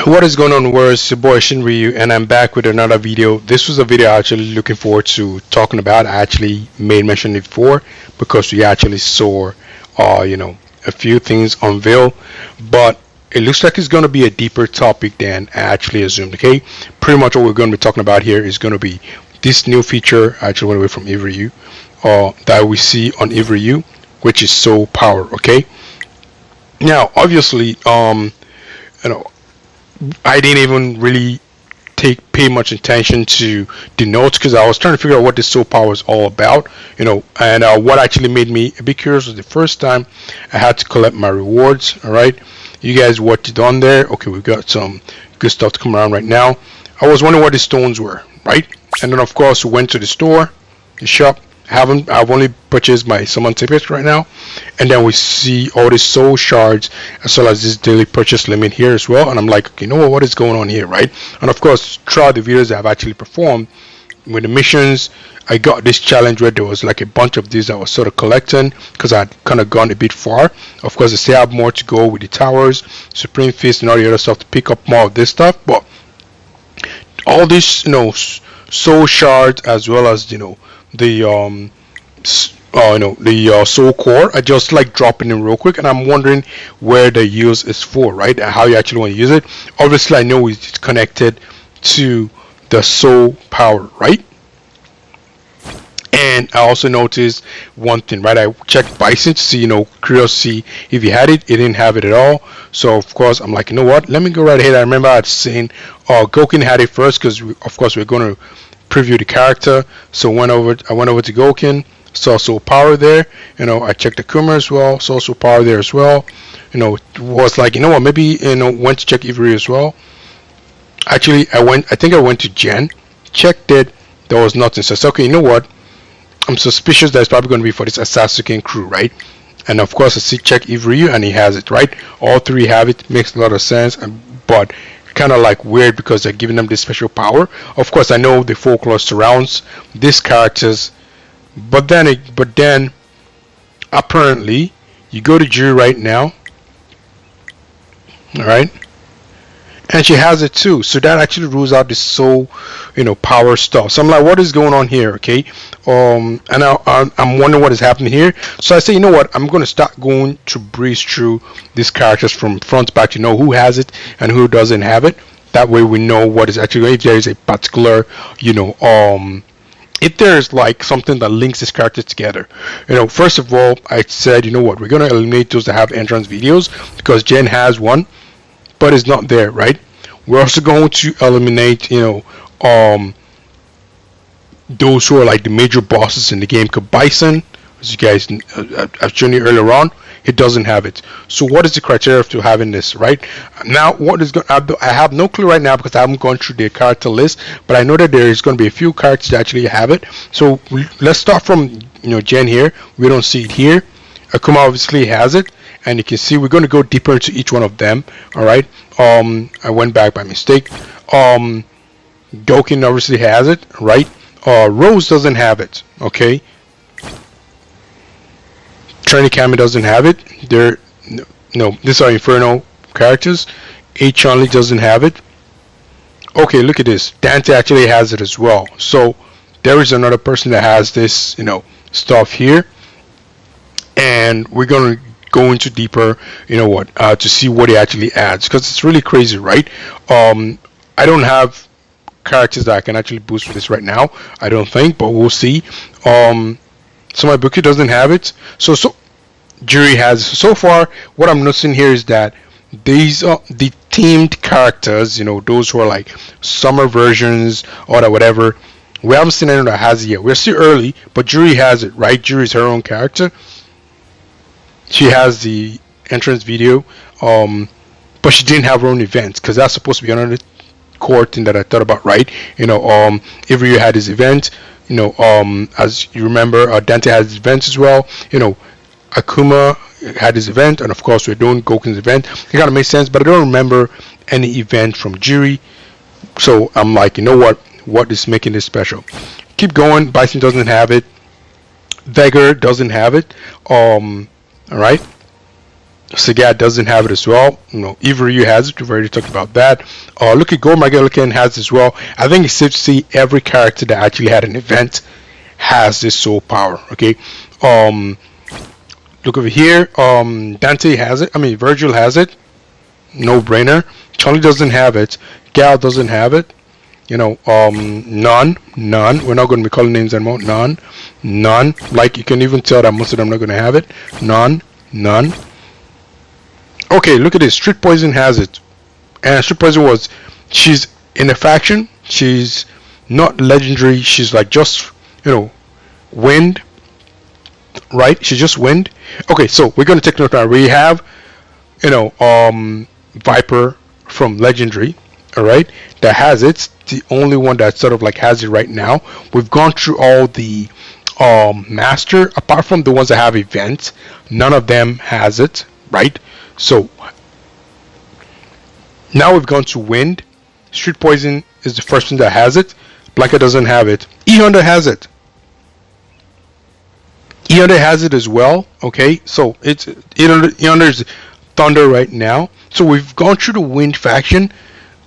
What is going on, world? It's your boy Shinryu, and I'm back with another video. This was a video I actually looking forward to talking about. I actually made mention it before because we actually saw a few things unveiled, but it looks like it's going to be a deeper topic than I actually assumed. Okay, pretty much what we're going to be talking about here is going to be this new feature I actually went away from Every U that we see on Every U, which is Soul Power. Okay, now obviously you know I didn't even really pay much attention to the notes because I was trying to figure out what this soul power is all about, and what actually made me a bit curious was the first time I had to collect my rewards. All right, you guys, what you done there? Okay, we've got some good stuff to come around right now. I was wondering what the stones were, right? And then of course we went to the store, the shop. I've only purchased my summon tickets right now, and then we see all the soul shards as well as this daily purchase limit here as well. And I'm like, you know what is going on here, right? And of course, throughout the videos I've actually performed with the missions, I got this challenge where there was like a bunch of these I was sort of collecting because I'd kind of gone a bit far. Of course, I still have more to go with the towers, Supreme Fist, and all the other stuff to pick up more of this stuff. But all this, soul shards as well as the soul core, I just like dropping in real quick, and I'm wondering where the use is for, right? And how you actually want to use it. Obviously I know it's connected to the soul power, right? And I also noticed one thing, right? I checked Bison to see, curiosity, if he had it. It didn't have it at all. So of course I'm like, you know what, let me go right ahead. I remember I'd seen Gokin had it first because of course we're going to preview the character. So I went over to Gokin, saw soul power there. I checked the Kuma as well, saw soul power there as well. Was like, maybe went to check Ivory as well. Actually I think I went to Jen, checked it, there was nothing. So I said, okay, you know what, I'm suspicious that it's probably going to be for this Sasuke crew, right? And of course I see check Ivory and he has it, right? All three have it. Makes a lot of sense, but kind of like weird because they're giving them this special power. Of course I know the folklore surrounds these characters, but then apparently you go to Jury right now, all right, and she has it too. So that actually rules out the soul power stuff. So I'm like, what is going on here? Okay, and I'm wondering what is happening here. So I say, you know what, I'm going to start going to breeze through these characters from front to back to know who has it and who doesn't have it. That way we know what is actually, if there is a particular if there's like something that links these characters together. First of all, I said, you know what, we're going to eliminate those that have entrance videos because Jen has one but it's not there, right? We're also going to eliminate those who are like the major bosses in the game. Cause Bison, as you guys I've shown you earlier on, it doesn't have it. So what is the criteria to having this, right? Now what is going, I have no clue right now because I haven't gone through the character list, but I know that there is going to be a few characters that actually have it. So let's start from Jen here. We don't see it here. Akuma obviously has it, and you can see we're going to go deeper into each one of them. All right, I went back by mistake. Gokin obviously has it, right? Rose doesn't have it. Okay, Trini Kami doesn't have it. No, these are Inferno characters. Chun-Li doesn't have it. Okay, look at this. Dante actually has it as well. So there is another person that has this, stuff here, and we're gonna go into deeper, to see what it actually adds, because it's really crazy, right? I don't have characters that I can actually boost with this right now, I don't think, but we'll see. So my Buki doesn't have it. So Jury has. So far, what I'm noticing here is that these are the themed characters, those who are like summer versions or whatever. We haven't seen anyone that has it yet. We're still early, but Jury has it, right? Jury's her own character. She has the entrance video, but she didn't have her own events because that's supposed to be another core thing that I thought about, right? Every year had his event. As you remember, Dante has his events as well. Akuma had his event, and of course we're doing Goku's event. It kind of makes sense, but I don't remember any event from Jury. So I'm like, you know what is making this special? Keep going. Bison doesn't have it. Vega doesn't have it. All right. Sagat doesn't have it as well. Ivory has it. We've already talked about that. Look at Gold Magalican has it as well. I think it's safe to see every character that actually had an event has this soul power. Okay. Look over here. Dante has it. I mean, Virgil has it. No brainer. Charlie doesn't have it. Gal doesn't have it. None. We're not going to be calling names anymore. None. Like, you can even tell that most of them are not going to have it. None. Okay, look at this. Street Poison has it. And Street Poison she's in a faction. She's not legendary. She's like just, wind. Right? She's just wind. Okay, so we're going to take note now. We have, Viper from legendary. Alright, that has it. The only one that sort of like has it right now. We've gone through all the master, apart from the ones that have events. None of them has it, right? So now we've gone to wind. Street Poison is the first one that has it. Blanca doesn't have it. E-Honda has it. E-Honda has it as well. Okay, so E-Honda is Thunder right now. So we've gone through the wind faction.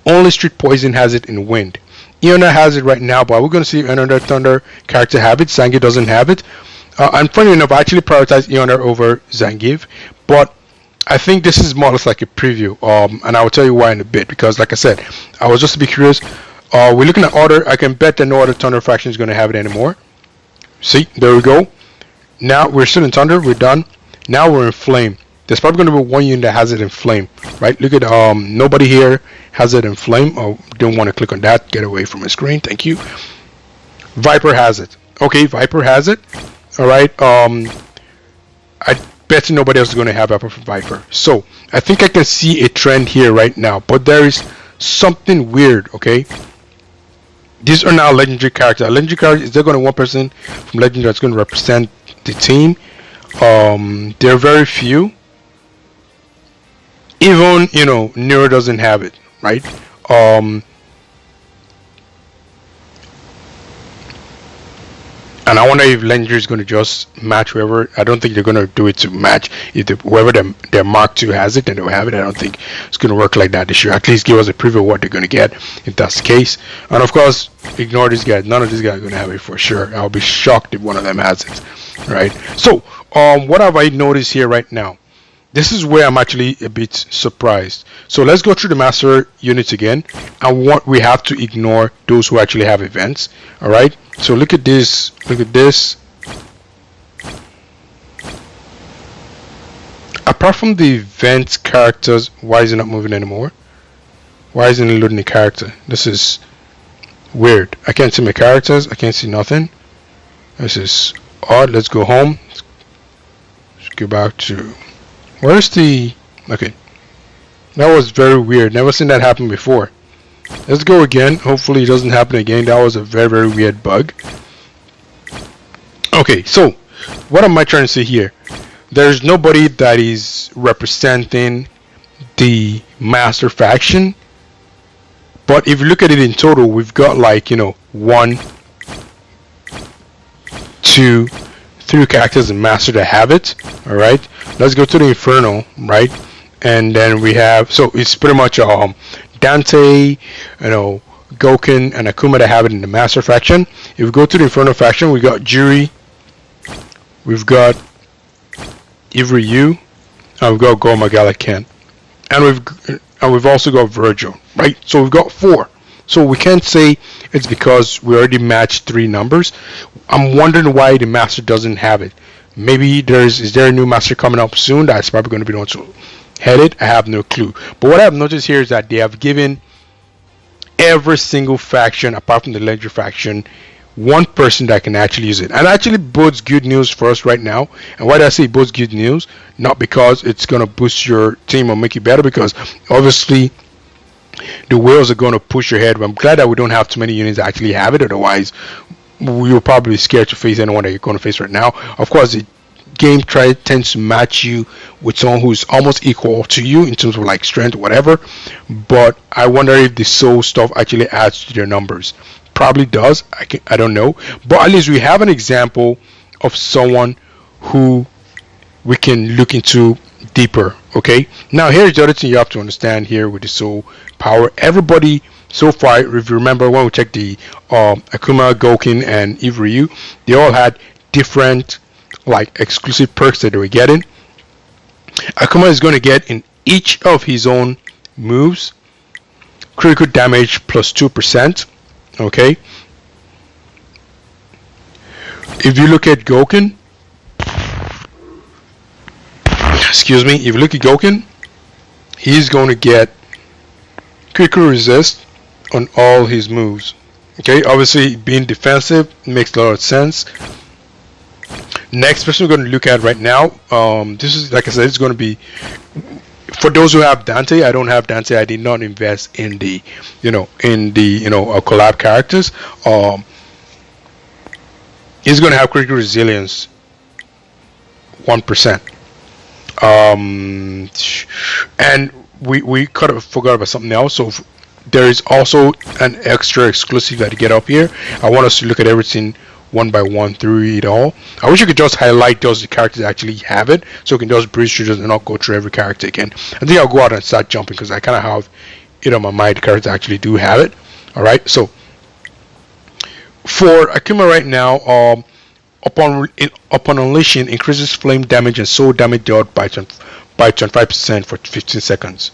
Only Street Poison has it in wind. Iona has it right now, but we're going to see another Thunder character have it. Zangief doesn't have it. And funny enough, I actually prioritize Iona over Zangief, but I think this is more or less like a preview. And I will tell you why in a bit, because like I said, I was just a bit curious. We're looking at order. I can bet that no other Thunder faction is going to have it anymore. See, there we go. Now we're still in Thunder. We're done. Now we're in Flame. There's probably going to be one unit that has it in Flame, right? Look at nobody here has it in Flame. Oh, didn't want to click on that. Get away from my screen. Thank you. Viper has it. Okay, Viper has it. All right. I bet you nobody else is going to have Viper. So I think I can see a trend here right now, but there is something weird. Okay. These are now legendary characters. Legendary characters, is there going to be one person from legendary that's going to represent the team? There are very few. Even Nero doesn't have it, right? And I wonder if legendary is going to just match whoever. I don't think they're going to do it to match. If whoever their Mark II has it, then they'll have it. I don't think it's going to work like that. They should at least give us a preview of what they're going to get if that's the case. And of course, ignore these guys. None of these guys are going to have it for sure. I'll be shocked if one of them has it, right? So, what have I noticed here right now? This is where I'm actually a bit surprised. So let's go through the master units again, and what we have to ignore those who actually have events. All right. So look at this. Look at this. Apart from the event characters, why is it not moving anymore? Why isn't it loading the character? This is weird. I can't see my characters. I can't see nothing. This is odd. Let's go home. Let's go back to. Where's the... Okay. That was very weird. Never seen that happen before. Let's go again. Hopefully it doesn't happen again. That was a very, very weird bug. Okay, so what am I trying to say here? There's nobody that is representing the master faction. But if you look at it in total, we've got like, 1, 2, 3 characters in master that have it. Alright, let's go to the Inferno, right? And then we have, so it's pretty much Dante, Goken and Akuma that have it in the master faction. If we go to the Inferno faction, we got Juri, we've got Ivory Yu, and we've got Goma Galakan, and we've also got Virgil, right? So we've got 4. So we can't say it's because we already matched 3 numbers. I'm wondering why the master doesn't have it. Maybe is there a new master coming up soon that's probably going to be the one to head it? I have no clue. But what I've noticed here is that they have given every single faction, apart from the legendary faction, one person that can actually use it. And actually bodes good news for us right now. And why do I say bodes good news? Not because it's going to boost your team or make you better, because obviously the whales are going to push your head. But I'm glad that we don't have too many units that actually have it. Otherwise, you're probably scared to face anyone that you're going to face right now. Of course, the game tends to match you with someone who's almost equal to you in terms of like strength or whatever. But I wonder if the soul stuff actually adds to their numbers. Probably does. I don't know. But at least we have an example of someone who we can look into deeper. Okay, now here's the other thing you have to understand here with the soul power. Everybody so far, if you remember when we checked the Akuma, Gouken, and Eve Ryu, they all had different like exclusive perks that they were getting. Akuma is going to get in each of his own moves critical damage plus 2%. Okay, if you look at Gouken, excuse me, if you look at Gouken, he's going to get critical resist on all his moves. Okay, obviously being defensive makes a lot of sense. Next person we're going to look at right now, this is, like I said, it's going to be for those who have Dante. I don't have Dante. I did not invest in the collab characters. He's going to have critical resilience 1%. And we kind of forgot about something else. So there is also an extra exclusive that you get up here. I want us to look at everything one by one through it all. I wish you could just highlight those characters that actually have it, so we can just breeze through this and not go through every character again. I think I'll go out and start jumping because I kind of have it on my mind. The characters actually do have it. All right. So for Akuma right now, upon unleashing, increases flame damage and soul damage dealt by 25% for 15 seconds.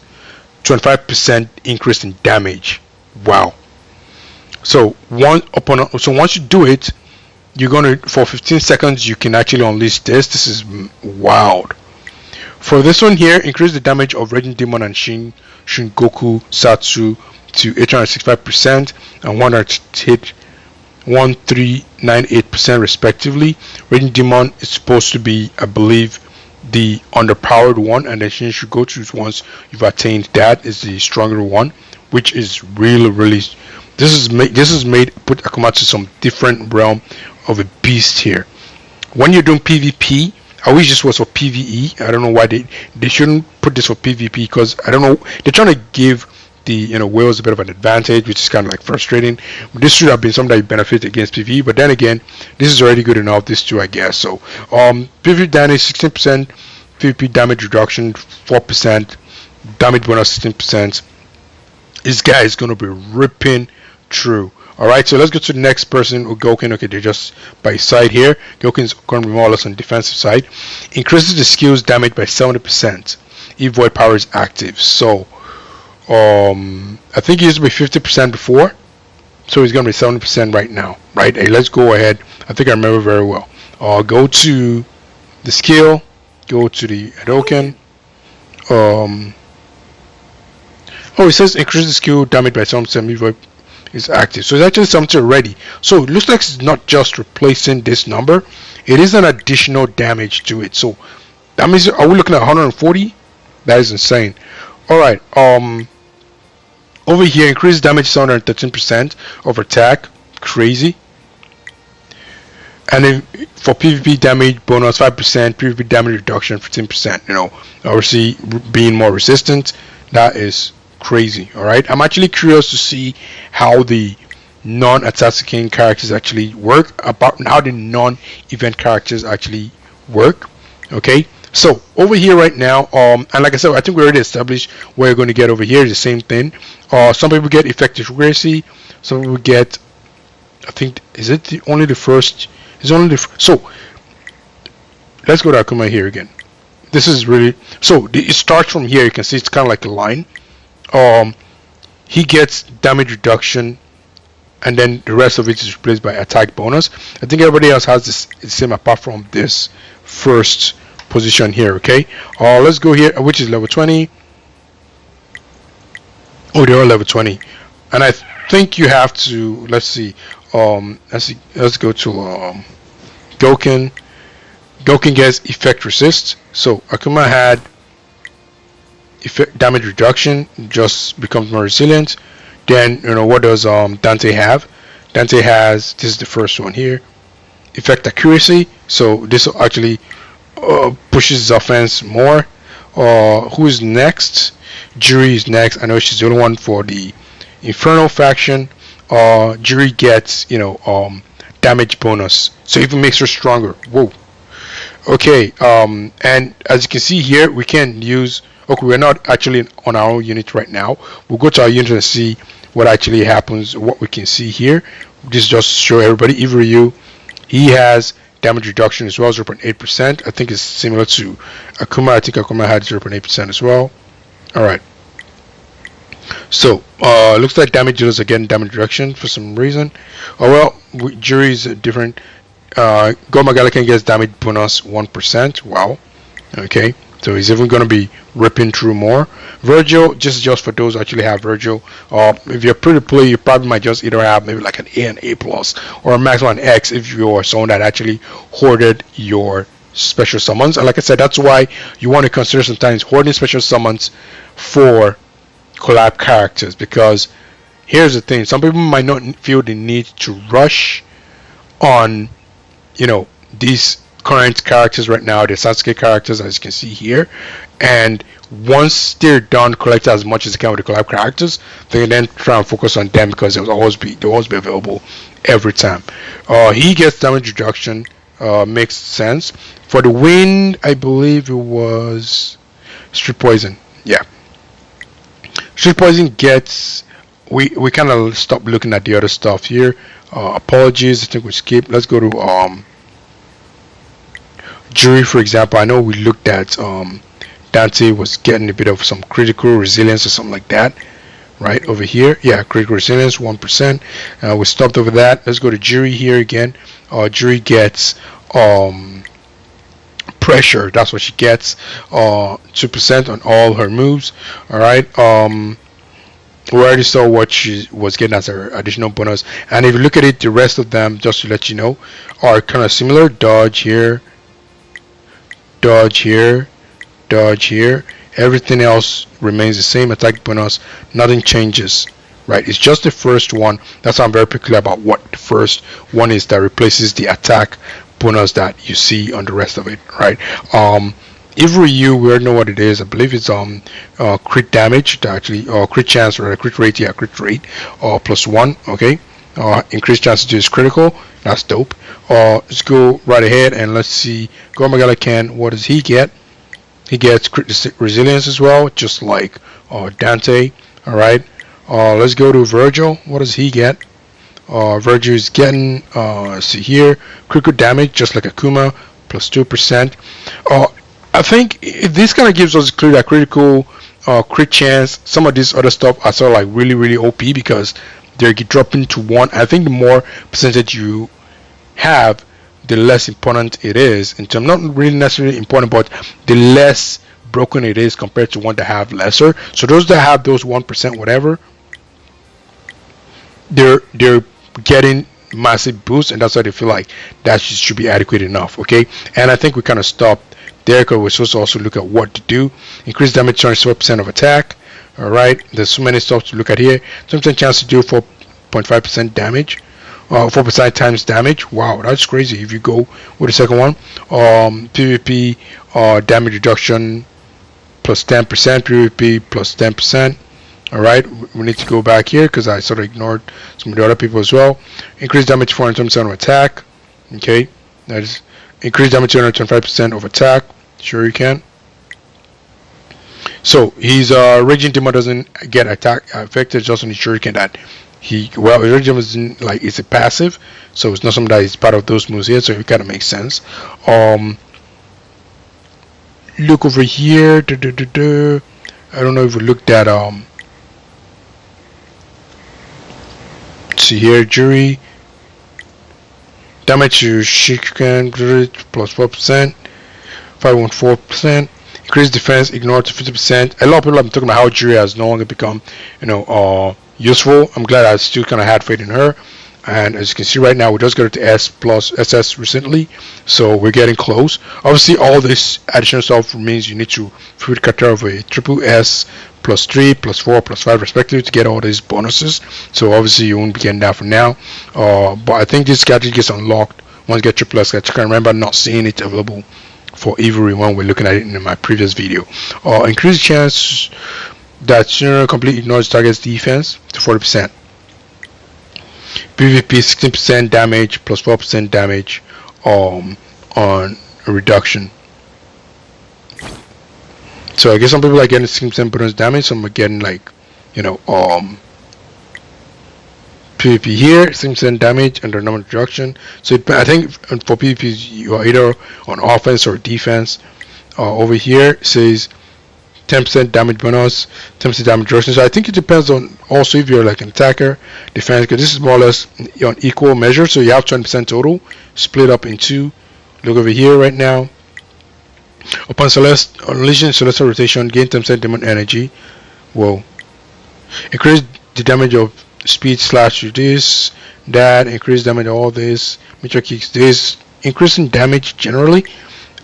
25% increase in damage. Wow. So once you do it, you're gonna, for 15 seconds you can actually unleash this. This is wild. For this one here, increase the damage of Raging Demon and Shingoku Satsu to 865% and 1398% respectively. Raging Demon is supposed to be, I believe, the underpowered one, and then Shingoku, once you've attained that, is the stronger one, which is really this is made put Akuma to some different realm of a beast here. When you're doing PvP, I wish this was for PvE. I don't know why they shouldn't put this for PvP, because I don't know, they're trying to give the whales a bit of an advantage, which is kind of like frustrating. But this should have been something that benefit against PvE, but then again, this is already good enough, this too, I guess. So PvP damage 16%, PvP damage reduction 4%, damage bonus 16%. This guy is going to be ripping through. Alright, so let's go to the next person with Gouken. Okay, they're just by his side here. Gouken is going to be more or less on the defensive side. Increases the skill's damage by 70% if void power is active. So I think he used to be 50% before, so he's going to be 70% right now. Right, hey, let's go ahead. I think I remember very well. Go to the skill, go to the Gouken. It says increase the skill damage by 70% if void is active, so it's actually something already. So it looks like it's not just replacing this number, it is an additional damage to it. So that means, are we looking at 140? That is insane. Alright, over here, increase damage 713% of attack, crazy. And then for PvP damage bonus 5%, PvP damage reduction 15%. Obviously being more resistant, that is crazy. Alright, I'm actually curious to see how the non-Assassin characters actually work, about how the non-event characters actually work. Okay, so over here right now, and like I said, I think we already established what you're going to get over here is the same thing. Some people get effective accuracy, some people get, I think, is it only the first? It's only the so let's go to Akuma here again. This is really, so it starts from here. You can see it's kind of like a line. He gets damage reduction, and then the rest of it is replaced by attack bonus. I think everybody else has this same apart from this first position here. Okay, let's go here, which is level 20. Oh, they're all level 20, and I think you have to, let's go to Gouken. Gouken gets effect resist, so Akuma had effect damage reduction, just becomes more resilient. Then what does Dante have? Dante has, this is the first one here, effect accuracy, so this will actually pushes his offense more. Who's next? Juri is next. I know she's the only one for the Inferno faction. Juri gets damage bonus, so even makes her stronger. Whoa. Okay, and as you can see here, we can use, okay, we're not actually on our own unit right now. We'll go to our unit and see what actually happens, what we can see here. This just show everybody. Ivoriu, he has damage reduction as well, 0.8%. I think it's similar to Akuma. I think Akuma had 0.8% as well. Alright. So, looks like damage dealers are getting damage reduction for some reason. Oh well, Jury is different. Goma Galakan gets damage bonus 1%. Wow. Okay. So he's even going to be ripping through more. Virgil, just for those who actually have Virgil, if you're pretty player, you probably might just either have maybe like an A and A plus, or a maximum X if you're someone that actually hoarded your special summons. And like I said, that's why you want to consider sometimes hoarding special summons for collab characters, because here's the thing: some people might not feel the need to rush on, you know, these current characters right now, the Sasuke characters, as you can see here, and once they're done collecting as much as they can with the collab characters, they can then try and focus on them, because they'll always be available every time. He gets damage reduction, makes sense. For the wind, I believe it was Street Poison. Yeah, Street Poison gets, we kind of stopped looking at the other stuff here. Apologies, I think we skip. Let's go to Jury, for example. I know we looked at Dante was getting a bit of some critical resilience or something like that, right over here. Yeah, critical resilience 1%. We stopped over that. Let's go to Jury here again. Jury gets pressure. That's what she gets. 2% on all her moves. All right. We already saw what she was getting as her additional bonus, and if you look at it, the rest of them, just to let you know, are kind of similar. Dodge here, dodge here, dodge here. Everything else remains the same. Attack bonus, nothing changes, right? It's just the first one. That's why I'm very particular about what the first one is that replaces the attack bonus that you see on the rest of it, right? Ivoriu, we already know what it is. I believe it's crit damage, actually, or crit chance, or crit rate. Yeah, crit rate, +1. Okay, increased chance to do is critical. That's dope. Let's go right ahead and let's see. Gormagala can. What does he get? He gets crit resilience as well, just like Dante. All right. Let's go to Virgil. What does he get? Virgil is getting, let's see here, critical damage, just like Akuma, +2%. I think this kind of gives us a clue that critical, crit chance, some of this other stuff are sort of like really OP, because they're dropping to 1. I think the more percentage you have, the less important it is in terms, not really necessarily important, but the less broken it is compared to one that have lesser. So those that have those 1% whatever, they're getting massive boosts, and that's why they feel like that should be adequate enough. Okay, and I think we kind of stopped there, because we're supposed to also look at what to do. Increase damage, 24% of attack. All right, there's so many stuff to look at here. 20% chance to do 4.5% damage, 4% times damage. Wow, that's crazy. If you go with the second one, PvP damage reduction +10%, PvP +10%. All right, we need to go back here because I sort of ignored some of the other people as well. Increase damage 420% of attack. Okay, that is increase damage 225% of attack. Sure, you can. So his raging demon doesn't get attack affected, just on the shuriken that he, well, raging isn't like, it's a passive, so it's not something that is part of those moves here, so it kind of makes sense. Look over here. I don't know if we looked at see here, Jury damage to shuriken +4%, 5.4%. Increase defense, ignore to 50%. A lot of people have been talking about how Jury has no longer become, useful. I'm glad I still kind of had faith in her. And as you can see right now, we just got it to S plus SS recently, so we're getting close. Obviously, all this additional stuff means you need to feed character of a triple S +3, +4, +5 respectively to get all these bonuses. So obviously you won't be getting that for now. But I think this strategy gets unlocked once you get triple S. I can remember not seeing it available for Ivory when we're looking at it in my previous video. Increase chance that sooner complete ignores target's defense to 40%. PvP 16% damage +4% damage on reduction. So I guess some people are getting 6% bonus damage, some are getting like, PvP here, 6% damage under normal reduction. So I think for PvP you are either on offense or defense. Over here it says 10% damage bonus, 10% damage reduction. So I think it depends on also if you're like an attacker, defense, because this is more or less on equal measure. So you have 20% total, split up in two. Look over here right now. Upon unleashing celestial rotation, gain 10% demon energy. Whoa. Increase the damage of speed slash this, that, increase damage all this, meter kicks this, increasing damage generally,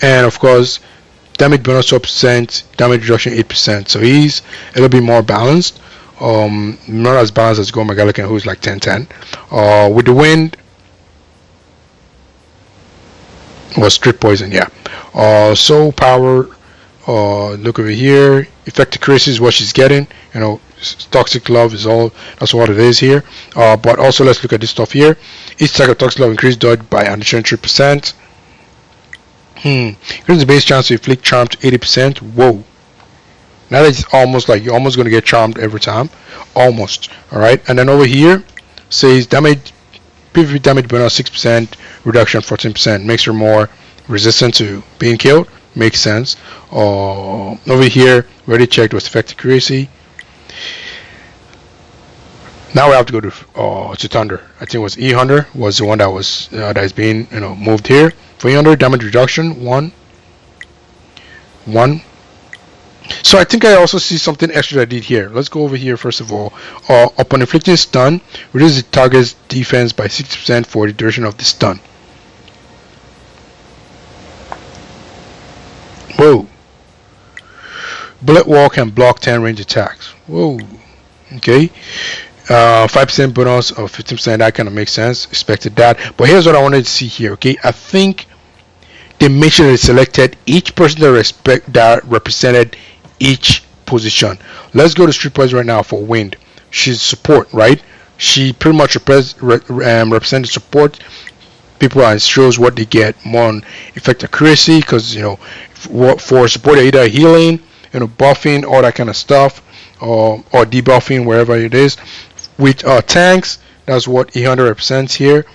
and of course damage bonus 12%, damage reduction 8%. So he's a little bit more balanced. Not as balanced as Go Megalican, who's like 10-10. With the wind was strip poison, yeah. Soul power, look over here. Effective accuracy is what she's getting. Toxic love is that's what it is here. But also let's look at this stuff here. Each attack of toxic love increased dodge by an additional 3%. Increase the base chance to inflict charm to 80%. Whoa. Now that it's almost like you're almost gonna get charmed every time. Almost. Alright. And then over here says damage PvP damage bonus 6%, reduction 14%, makes her more resistant to being killed. Makes sense. Over here, we already checked what's effective accuracy. Now we have to go to Thunder. I think it was E100 was the one that was that is being moved here. For E100 damage reduction 1. So I think I also see something extra that I did here. Let's go over here first of all. Upon inflicting stun, reduce the target's defense by 60% for the duration of the stun. Whoa. Bullet wall can block 10 range attacks. Whoa. Okay. 5% bonus of 15%. That kind of makes sense. Expected that. But here's what I wanted to see here. Okay. I think they made sure they selected each person that represented each position. Let's go to Street Poise right now for Wind. She's support, right? She pretty much represents support people and shows what they get more on effective accuracy, because for support either healing, buffing, all that kind of stuff, or debuffing wherever it is. With tanks, that's what E100 represents here.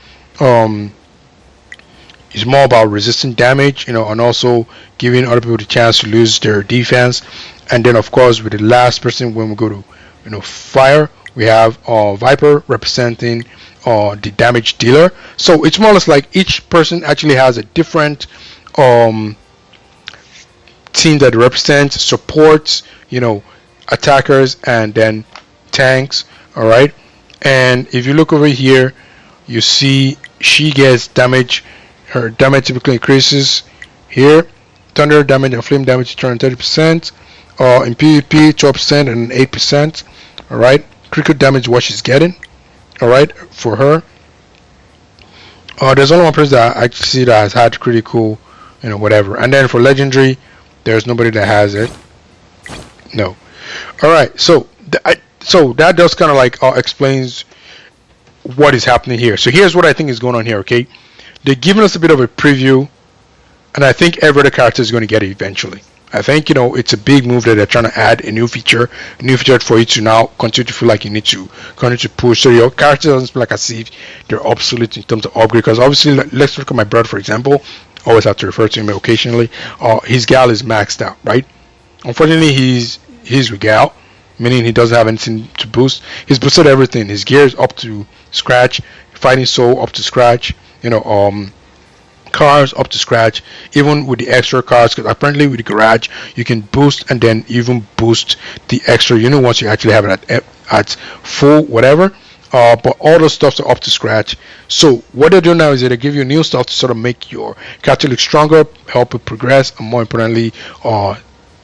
It's more about resisting damage, and also giving other people the chance to lose their defense. And then of course with the last person, when we go to fire, we have Viper representing the damage dealer. So it's more or less like each person actually has a different team that represents supports, attackers, and then tanks. All right. And if you look over here, you see she gets damage. Her damage typically increases here. Thunder damage and flame damage turn 30%. In PvP 12% and 8%. All right. Critical damage what she's getting. All right, for her. There's only one person that I see that has had critical, whatever. And then for legendary, there's nobody that has it. No. All right. So that just kind of like explains what is happening here. So here's what I think is going on here. Okay, they're giving us a bit of a preview, and I think every other character is going to get it eventually. I think it's a big move that they're trying to add a new feature for you to now continue to feel like you need to continue to push, so your character doesn't feel like as if they're obsolete in terms of upgrade. Because obviously, let's look at my brother for example. Always have to refer to him occasionally. His gal is maxed out, right? Unfortunately, he's with gal, meaning he doesn't have anything to boost. He's boosted everything. His gear is up to scratch, fighting soul up to scratch, cars up to scratch, even with the extra cars, because apparently with the garage you can boost and then even boost the extra once you actually have it at full whatever. But all those stuffs are up to scratch. So what they're doing now is they give you new stuff to sort of make your character look stronger, help it progress, and more importantly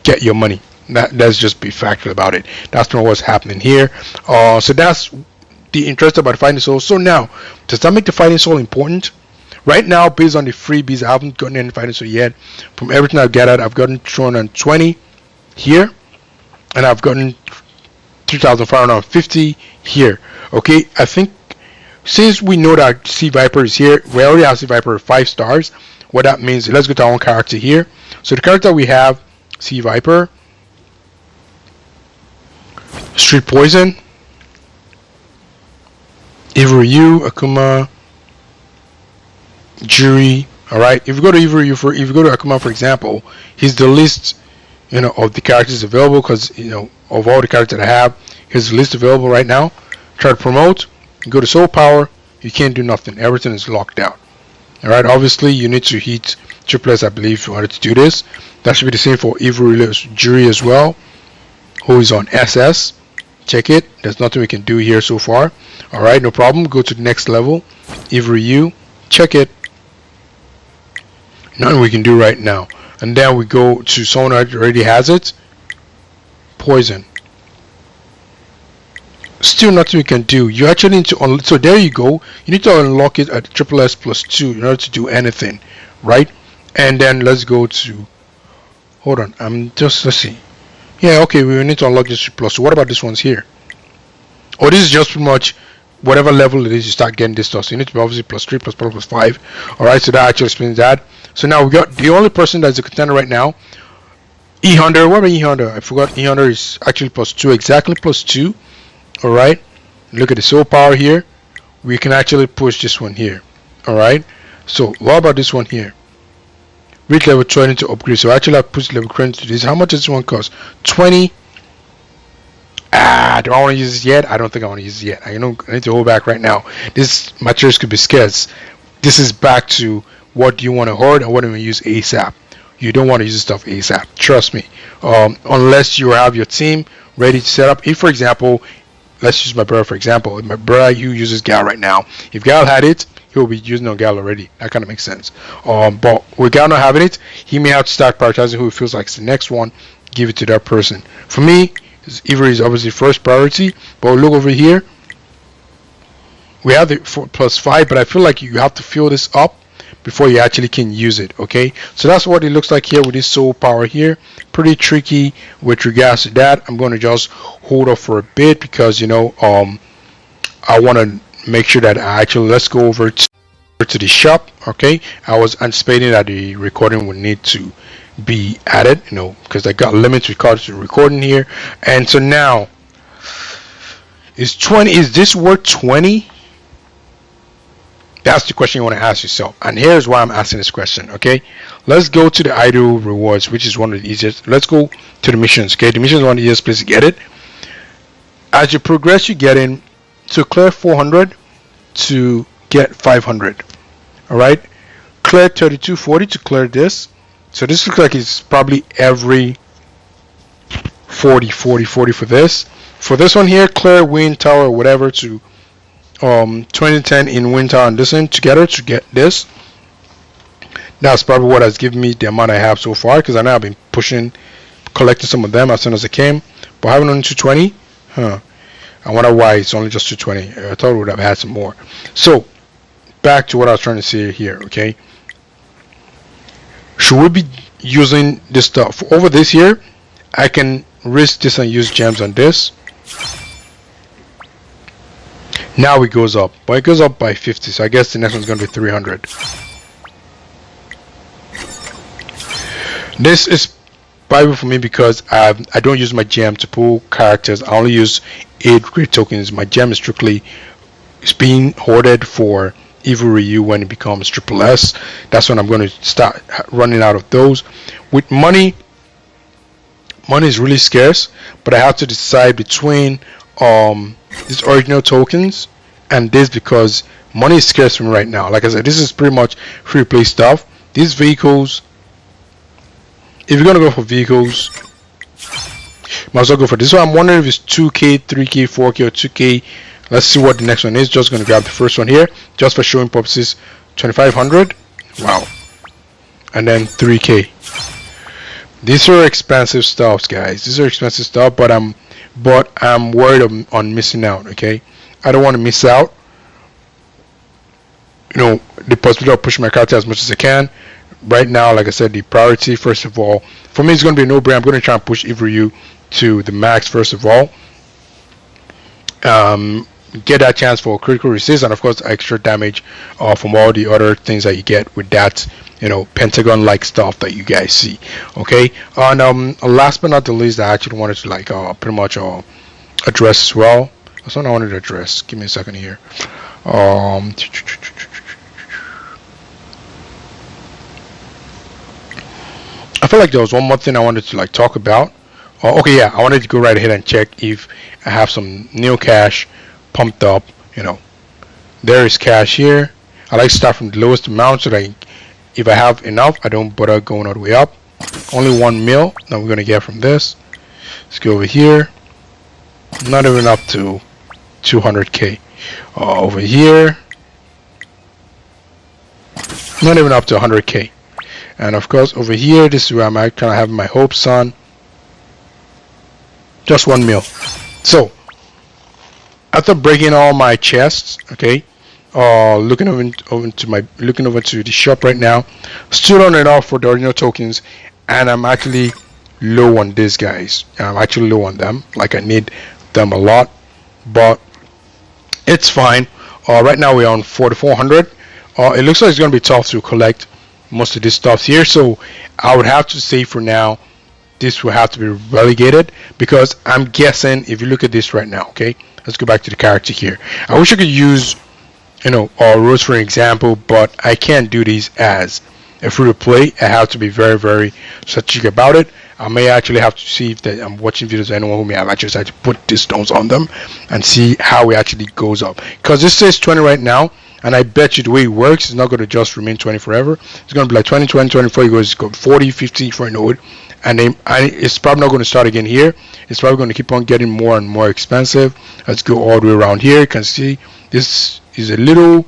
get your money. Let's just be factual about it. That's not what's happening here. So that's the interest about Fighting Soul. So now, does that make the Fighting Soul important? Right now, based on the freebies, I haven't gotten any Fighting Soul yet. From everything I've gathered, I've gotten 220 here, and I've gotten 3,550 here. Okay, I think since we know that Sea Viper is here, we already have Sea Viper 5 stars. what that means. Let's go to our own character here. So the character we have, Sea Viper, Street Poison, Ivoriu, Akuma, Jury. Alright, if you go to Ivoriu, if you go to Akuma, for example, he's the list, you know, of the characters available, because, you know, of all the characters that I have, here's the list available right now. Try to promote, you go to Soul Power, you can't do nothing. Everything is locked out. Alright, obviously you need to hit triple S, I believe, in order to do this. That should be the same for Ivoriu Jury as well, who is on SS. Check it. There's nothing we can do here so far. Alright, no problem. Go to the next level. Ivoriu. Check it. Nothing we can do right now. And then we go to someone that already has it. Poison. Still nothing we can do. You actually need to so there you go. You need to unlock it at triple S plus 2 in order to do anything, right? And then let's go to, hold on, let's see. Yeah, okay, we need to unlock this plus. So what about this one's here? Oh, this is just pretty much whatever level it is, you start getting this stuff. So you need to be obviously plus 3, plus 4, plus 5. Alright, so that actually explains that. So now we got the only person that's a contender right now, E-Hunter. What about E-Hunter? I forgot. E-Hunter is actually plus 2, exactly plus 2. Alright, look at the soul power here. We can actually push this one here. Alright, so what about this one here? Reach level 20 to upgrade. So actually I push level 20 to this. How much does this one cost? 20. Do I want to use this yet? I don't think I want to use it yet. I need to hold back right now. This materials could be scarce. This is back to what do you want to hoard and what do you want to use ASAP. You don't want to use this stuff ASAP. Trust me. Unless you have your team ready to set up. If, for example, let's use my brother for example. If my brother, who uses Gal right now, if Gal had it, he'll be using on Gal already. That kind of makes sense. But with Gal not having it, he may have to start prioritizing who he feels like is the next one. Give it to that person. For me, Ivory is obviously first priority. But look over here. We have the plus 5, but I feel like you have to fill this up before you actually can use it. Okay, so that's what it looks like here with this soul power here. Pretty tricky with regards to that. I'm going to just hold off for a bit because, you know, I want to make sure that I actually, let's go over to the shop. Okay, I was anticipating that the recording would need to be added, you know, because I got limits regards to recording here. And so now is this worth 20? That's the question you want to ask yourself, and here's why I'm asking this question. Okay, let's go to the idle rewards, which is one of the easiest. Let's go to the missions. Okay, the missions is one of the easiest places to get it. As you progress, you get in to clear 400 to get 500. All right, clear 3240 to clear this. So this looks like it's probably every 40 for this. For this one here, clear wind tower or whatever to 2010 in winter and this one together to get this. That's probably what has given me the amount I have so far, because I know I've been collecting some of them as soon as I came, but having only 220, I wonder why it's only just 220. I thought we would have had some more. So back to what I was trying to say here. Okay, should we be using this stuff over this here? I can risk this and use gems on this. Now it goes up, but it goes up by 50, so I guess the next one's going to be 300. This is Bible for me because I don't use my gem to pull characters. I only use 8 great tokens. My gem is strictly being hoarded for Ivoriu when it becomes triple S. That's when I'm going to start running out of those. With money is really scarce, but I have to decide between these original tokens and this because money is scarce for me right now. Like I said, this is pretty much free play stuff. These vehicles, if you're gonna go for vehicles, might as well go for this one. I'm wondering if it's 2k, 3k, 4k, or 2k. Let's see what the next one is. Just gonna grab the first one here just for showing purposes. 2500. Wow. And then 3k. These are expensive stuffs, guys. These are expensive stuff, but I'm worried on missing out. Okay, I don't want to miss out. You know, the possibility of pushing my character as much as I can. Right now, like I said, the priority first of all for me is going to be a no-brainer. I'm going to try and push Ivoriu to the max first of all. get that chance for critical resist, and of course extra damage from all the other things that you get with that, pentagon like stuff that you guys see. Okay, and last but not the least, I actually wanted to like pretty much address as well. That's what I wanted to address. Give me a second here. I feel like there was one more thing I wanted to like talk about. Okay, yeah, I wanted to go right ahead and check if I have some new cash pumped up. There is cash here. I like to start from the lowest amount so that if I have enough, I don't bother going all the way up. Only 1 mil that we're gonna get from this. Let's go over here. Not even up to 200k. Over here, not even up to 100k. And of course, over here, this is where I'm kind of having my hopes on. Just 1 mil. So after breaking all my chests, okay, looking over to the shop right now, still on and off for the original tokens, and I'm actually low on these guys. I'm actually low on them. Like I need them a lot, but it's fine. Right now we're on 4400. It looks like it's going to be tough to collect most of this stuff here, so I would have to say for now this will have to be relegated, because I'm guessing if you look at this right now, okay, let's go back to the character here. I wish I could use Rose for an example, but I can't do these as a free to play. I have to be very, very strategic about it. I may actually have to see if I'm watching videos of anyone who may have actually decided to put these stones on them and see how it actually goes up, because this says 20 right now, and I bet you the way it works, it's not going to just remain 20 forever. It's going to be like 20, 20, 24, it goes 40, 50 for a node, and then it's probably not going to start again here. It's probably going to keep on getting more and more expensive. Let's go all the way around here. You can see this is a little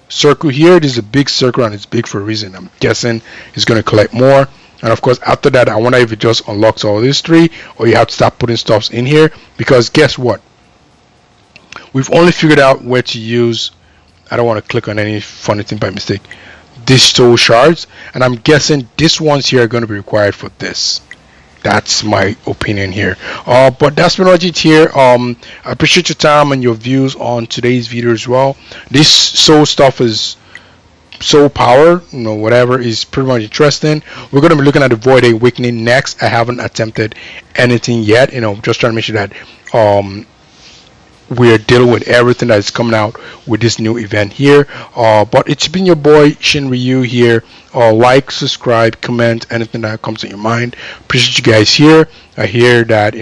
circle here. This is a big circle, and it's big for a reason. I'm guessing it's going to collect more. And of course, after that, I wonder if it just unlocks all these three, or you have to start putting stuffs in here, because guess what? We've only figured out where to use, I don't want to click on any funny thing by mistake, digital shards, and I'm guessing these ones here are going to be required for this. That's my opinion here. But that's been it here. I appreciate your time and your views on today's video as well. This soul stuff is soul power, whatever, is pretty much interesting. We're going to be looking at the Void Awakening next. I haven't attempted anything yet. Just trying to make sure that we're dealing with everything that is coming out with this new event here. But it's been your boy Shin Ryu here. Like, subscribe, comment, anything that comes to your mind. Appreciate you guys here. I hear that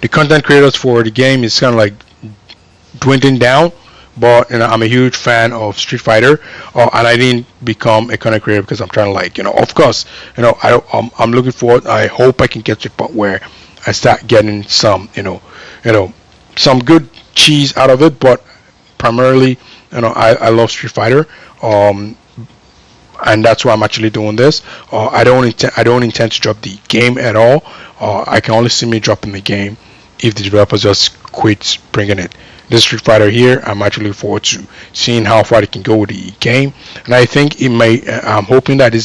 the content creators for the game is kind of like dwindling down, but I'm a huge fan of Street Fighter, and I didn't become a content creator because I'm trying to like of course I'm looking forward. I hope I can get to the point where I start getting some some good cheese out of it, but primarily I love Street Fighter, and that's why I'm actually doing this. I don't intend to drop the game at all. I can only see me dropping the game if the developers just quit bringing it. This Street Fighter here, I'm actually looking forward to seeing how far they can go with the game, and I think it may. I'm hoping that the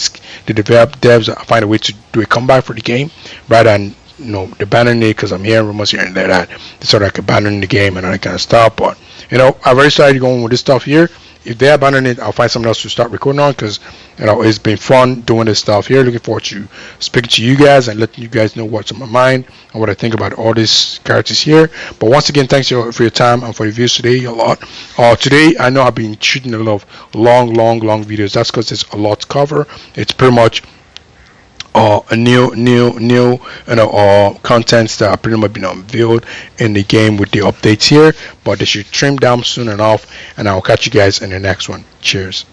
devs find a way to do a comeback for the game rather than abandoning it, because I'm hearing rumors here and there that they sort of like abandoning the game and all that kind of stuff. But I've already started going with this stuff here. If they abandon it, I'll find something else to start recording on, because it's been fun doing this stuff here. Looking forward to speaking to you guys and letting you guys know what's on my mind and what I think about all these characters here. But once again, thanks for your time and for your views today a lot. Today I know I've been shooting a lot of long videos. That's because there's a lot to cover. It's pretty much a new contents that are pretty much been unveiled in the game with the updates here, but they should trim down soon enough, and I'll catch you guys in the next one. Cheers.